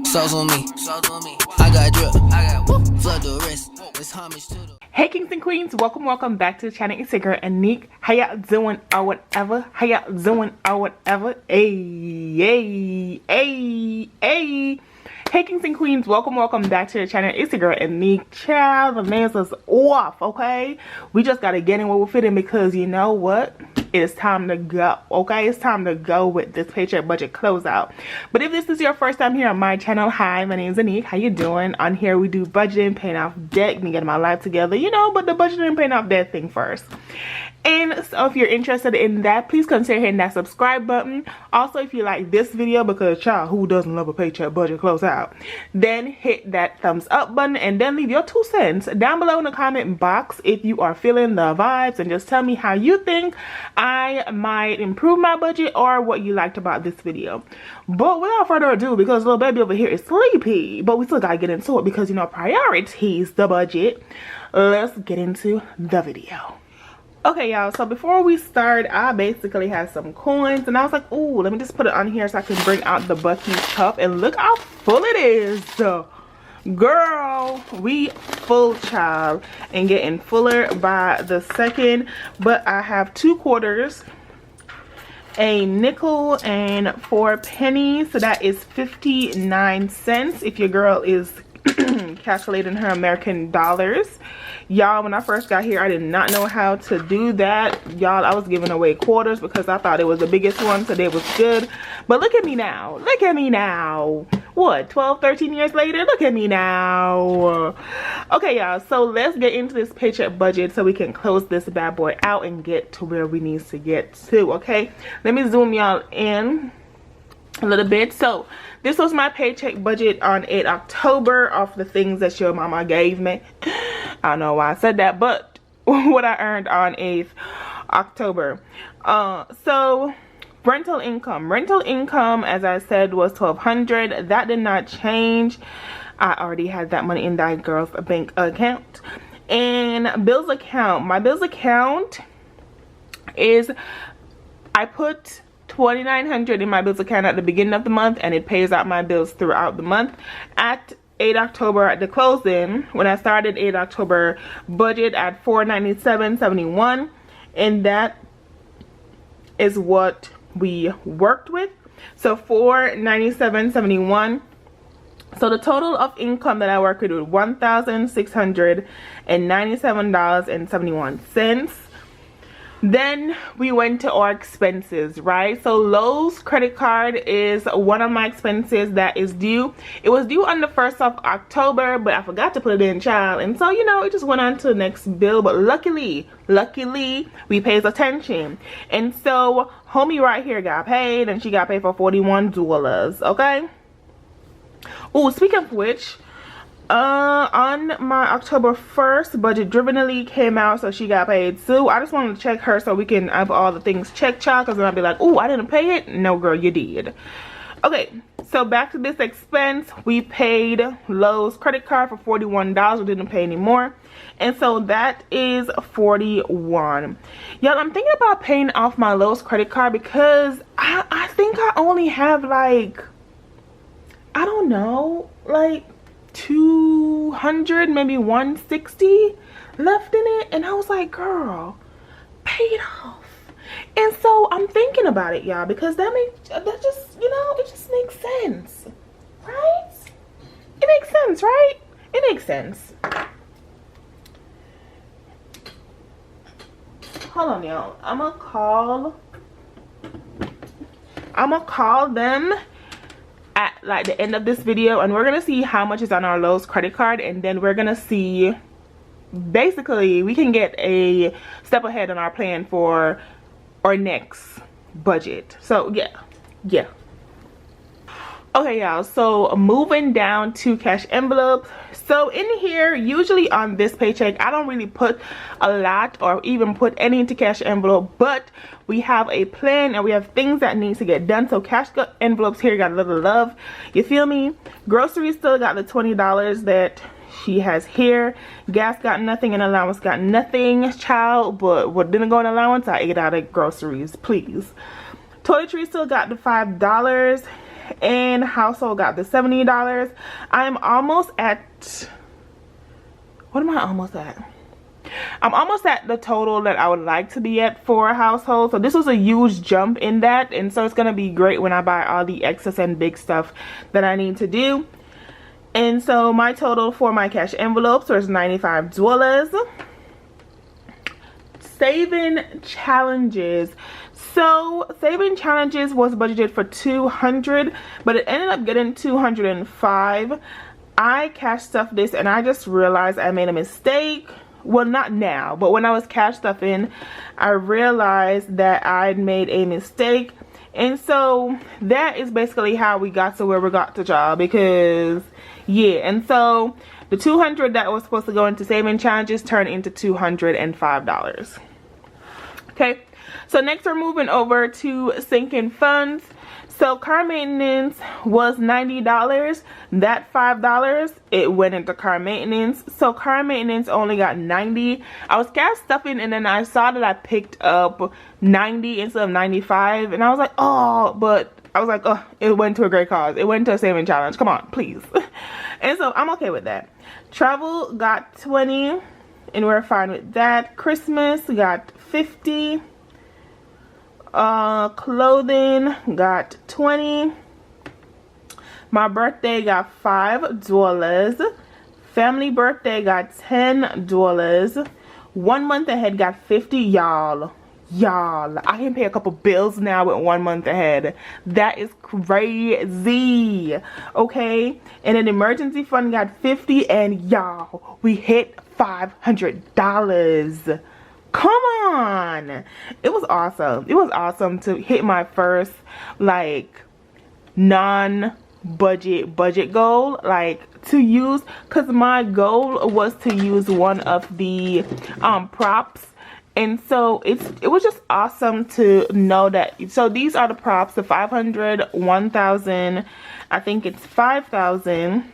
Sauce on me. I got drip. Flood the wrist. It's homage to the. Hey kings and queens, welcome back to the channel. It's your girl Anique. How y'all doing or whatever? How y'all doing or whatever? Hey. Hey kings and queens, welcome back to the channel. It's your girl Anique. Child, the man's is off, okay? We just gotta get in where we're fitting because you know what? It's time to go, okay? It's time to go with this paycheck budget closeout. But if this is your first time here on my channel, hi, my name is Anique. How you doing? On here we do budgeting, paying off debt, me getting my life together, you know, but the budgeting and paying off debt thing first. And so if you're interested in that, please consider hitting that subscribe button. Also, if you like this video, because child, who doesn't love a paycheck budget closeout, then hit that thumbs up button and then leave your 2 cents down below in the comment box if you are feeling the vibes, and just tell me how you think I might improve my budget or what you liked about this video. But without further ado, because little baby over here is sleepy, but we still gotta get into it because, you know, priorities, the budget. Let's get into the video. Okay, y'all, so before we start, I basically have some coins and I was like, ooh, let me just put it on here so I can bring out the Bucky's cup, and look how full it is. Girl, we full, child, and getting fuller by the second. But I have 2 quarters, a nickel, and 4 pennies, so that is 59 cents if your girl is calculating her American dollars. Y'all, when I first got here, I did not know how to do that. Y'all, I was giving away quarters because I thought it was the biggest one, so they was good. But look at me now. Look at me now. What, 12, 13 years later? Look at me now. Okay, y'all, so let's get into this paycheck budget so we can close this bad boy out and get to where we need to get to, okay? Let me zoom y'all in a little bit. So this was my paycheck budget on 8 October off the things that your mama gave me. I don't know why I said that, but what I earned on 8th October. So rental income, as I said, was $1,200. That did not change. I already had that money in that girl's bank account. And bills account, my bills account is, I put $2,900 in my bills account at the beginning of the month, and it pays out my bills throughout the month. At 8 October at the closing, when I started 8 October budget at $497.71, and that is what we worked with. So $497.71. So the total of income that I worked with was $1,697.71. Then we went to our expenses, right? So Lowe's credit card is one of my expenses that is due. It was due on the 1st of October, but I forgot to put it in, child. And so, you know, it just went on to the next bill. But luckily, we pays attention. And so homie right here got paid, and she got paid for $41, okay? Oh, speaking of which, on my October 1st, Budget Drivenly came out, so she got paid too. I just wanted to check her so we can have all the things checked, child, because then I'll be like, oh, I didn't pay it. No, girl, you did. Okay, so back to this expense. We paid Lowe's credit card for $41. We didn't pay any more, and so that is $41. Y'all, I'm thinking about paying off my Lowe's credit card because I think I only have like, I don't know, like 200, maybe 160 left in it, and I was like, girl, pay it off. And so I'm thinking about it, y'all, because that just, you know, it just makes sense, right? It makes sense, right? It makes sense. Hold on, y'all. I'm gonna call them at like the end of this video, and we're gonna see how much is on our Lowe's credit card, and then we're gonna see, basically we can get a step ahead on our plan for our next budget. So yeah. Okay, y'all, so moving down to cash envelopes. So in here, usually on this paycheck, I don't really put a lot or even put any into cash envelope, but we have a plan and we have things that need to get done. So cash envelopes here got a little love, you feel me? Groceries still got the $20 that she has here. Gas got nothing and allowance got nothing, child, but what didn't go in allowance, I ate out of groceries, please. Toiletries still got the $5. and household got the $70. I'm almost at, what am I almost at? I'm almost at the total that I would like to be at for a household. So this was a huge jump in that, and so it's gonna be great when I buy all the excess and big stuff that I need to do. And so my total for my cash envelopes was $95. Saving challenges. So saving challenges was budgeted for $200, but it ended up getting $205. I cash stuffed this and I just realized I made a mistake. Well, not now, but when I was cash stuffing, I realized that I'd made a mistake. And so that is basically how we got to where we got to, y'all, because yeah. And so the $200 that was supposed to go into saving challenges turned into $205. Okay, so next we're moving over to sinking funds. So car maintenance was $90. That $5 it went into car maintenance. So car maintenance only got $90. I was cash stuffing and then I saw that I picked up $90 instead of $95, and I was like, oh, but I was like, oh, it went to a great cause. It went to a saving challenge. Come on, please. And so I'm okay with that. Travel got $20, and we're fine with that. Christmas got $50. Clothing got $20. My birthday got $5. Family birthday got $10. 1 month ahead got $50. Y'all, I can pay a couple bills now with 1 month ahead. That is crazy. Okay, and an emergency fund got $50, and y'all, we hit $500. Come on, it was awesome. It was awesome to hit my first like budget goal, like to use, because my goal was to use one of the props. And so it was just awesome to know that. So these are the props: the 500, 1,000, I think it's 5,000,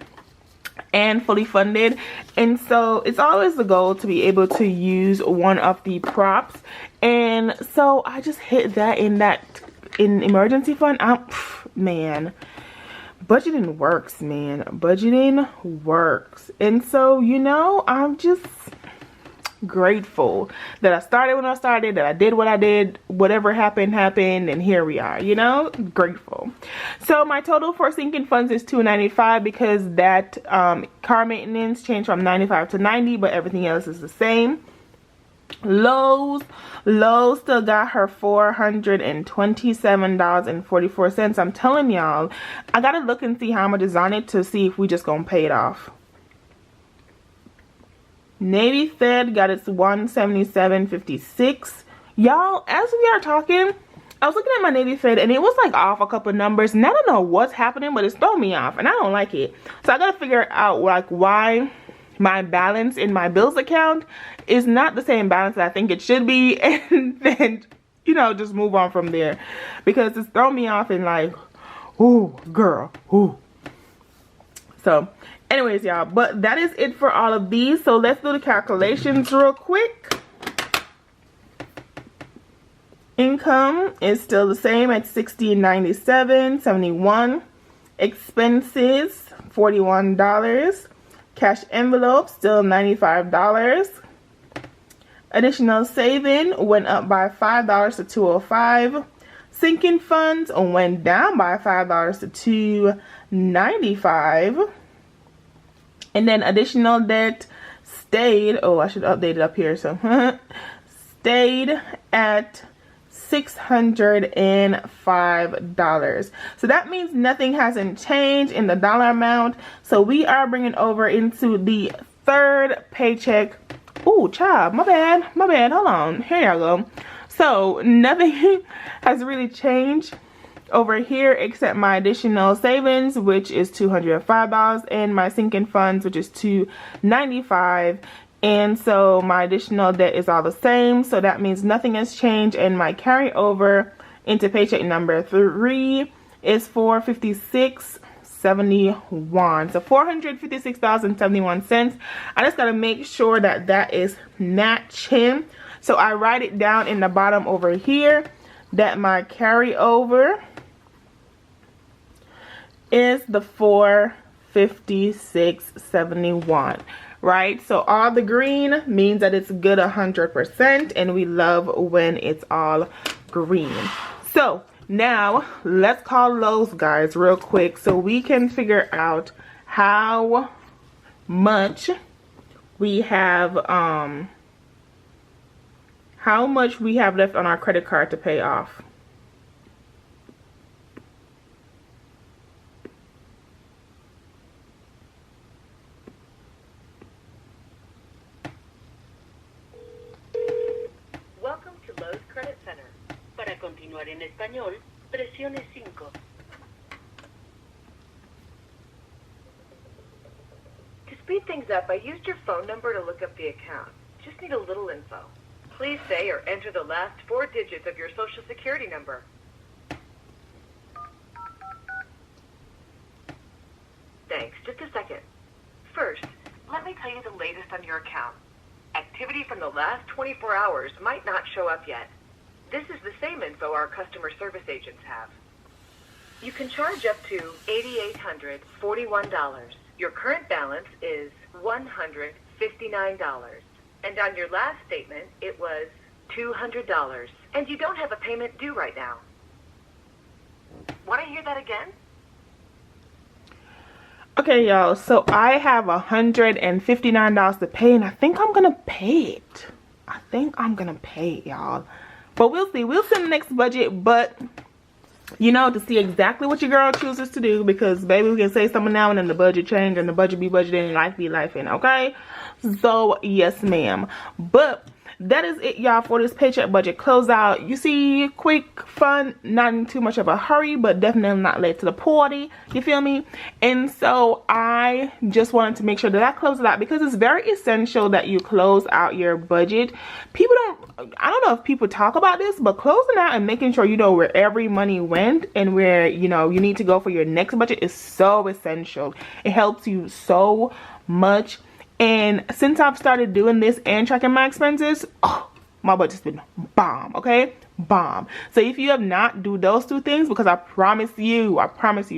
and fully funded. And so it's always the goal to be able to use one of the props. And so I just hit that in emergency fund. Man, budgeting works, man. Budgeting works. And so, you know, I'm just grateful that I started when I started, that I did what I did, whatever happened, and here we are, you know, grateful. So my total for sinking funds is $295 because that car maintenance changed from $95 to $90, but everything else is the same. Lowe's still got her $427.44. I'm telling y'all, I gotta look and see how much is on it to see if we just gonna pay it off. Navy Fed got its $177.56. Y'all, as we are talking, I was looking at my Navy Fed and it was like off a couple numbers, and I don't know what's happening, but it's throwing me off and I don't like it. So I gotta figure out like why my balance in my bills account is not the same balance that I think it should be, and then, you know, just move on from there, because it's throwing me off and like, ooh, girl, ooh. So anyways, y'all, but that is it for all of these. So let's do the calculations real quick. Income is still the same at $16.97.71. Expenses $41. Cash envelope still $95. Additional saving went up by $5 to $205. Sinking funds went down by $5 to $295. And then additional debt stayed, oh, I should update it up here, so stayed at $605. So that means nothing hasn't changed in the dollar amount. So we are bringing over into the third paycheck. Oh, child, my bad, hold on, here y'all go. So nothing has really changed over here except my additional savings, which is $205, and my sinking funds, which is $295. And so my additional debt is all the same, so that means nothing has changed. And my carryover into paycheck number 3 is $456.71. So $456.71. I just gotta make sure that that is matching, so I write it down in the bottom over here that my carryover is the 456.71, right? So all the green means that it's good 100%, and we love when it's all green. So now let's call Lowe's, guys, real quick, so we can figure out how much we have left on our credit card to pay off. Welcome to Lowe's Credit Center. Para continuar en español, presione 5. To speed things up, I used your phone number to look up the account. Just need a little info. Please say or enter the last 4 digits of your social security number. Thanks. Just a second. First, let me tell you the latest on your account. Activity from the last 24 hours might not show up yet. This is the same info our customer service agents have. You can charge up to $8,841. Your current balance is $159. And on your last statement, it was $200. And you don't have a payment due right now. Want to hear that again? Okay, y'all, so I have $159 to pay, and I think I'm gonna pay it. Y'all. But we'll see. We'll see in the next budget, but you know, to see exactly what your girl chooses to do, because baby, we can say something now and then the budget change and the budget be budgeting and life be life in, okay? So yes, ma'am. But that is it, y'all, for this paycheck budget closeout. You see, quick, fun, not in too much of a hurry, but definitely not late to the party. You feel me? And so I just wanted to make sure that I close it out, because it's very essential that you close out your budget. I don't know if people talk about this, but closing out and making sure you know where every money went and where, you know, you need to go for your next budget is so essential. It helps you so much. And since I've started doing this and tracking my expenses, oh, my budget's been bomb, okay? Bomb. So if you have not do those two things, because I promise you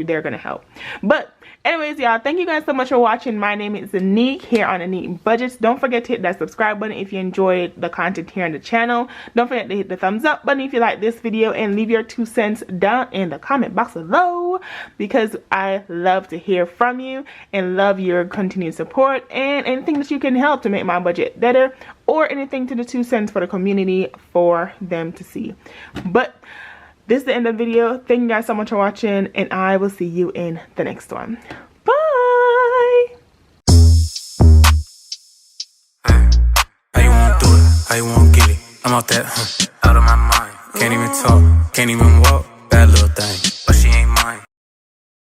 they're gonna help. But anyways, y'all, thank you guys so much for watching. My name is Anique here on Anique Budgets. Don't forget to hit that subscribe button if you enjoyed the content here on the channel. Don't forget to hit the thumbs up button if you like this video, and leave your 2 cents down in the comment box below, because I love to hear from you and love your continued support and anything that you can help to make my budget better, or anything to the 2 cents for the community for them to see. But this is the end of the video. Thank you guys so much for watching, and I will see you in the next one. Bye. How you wanna do it? How you wanna get it? I'm out that, out of my mind. Can't even talk, can't even walk. Bad little thing.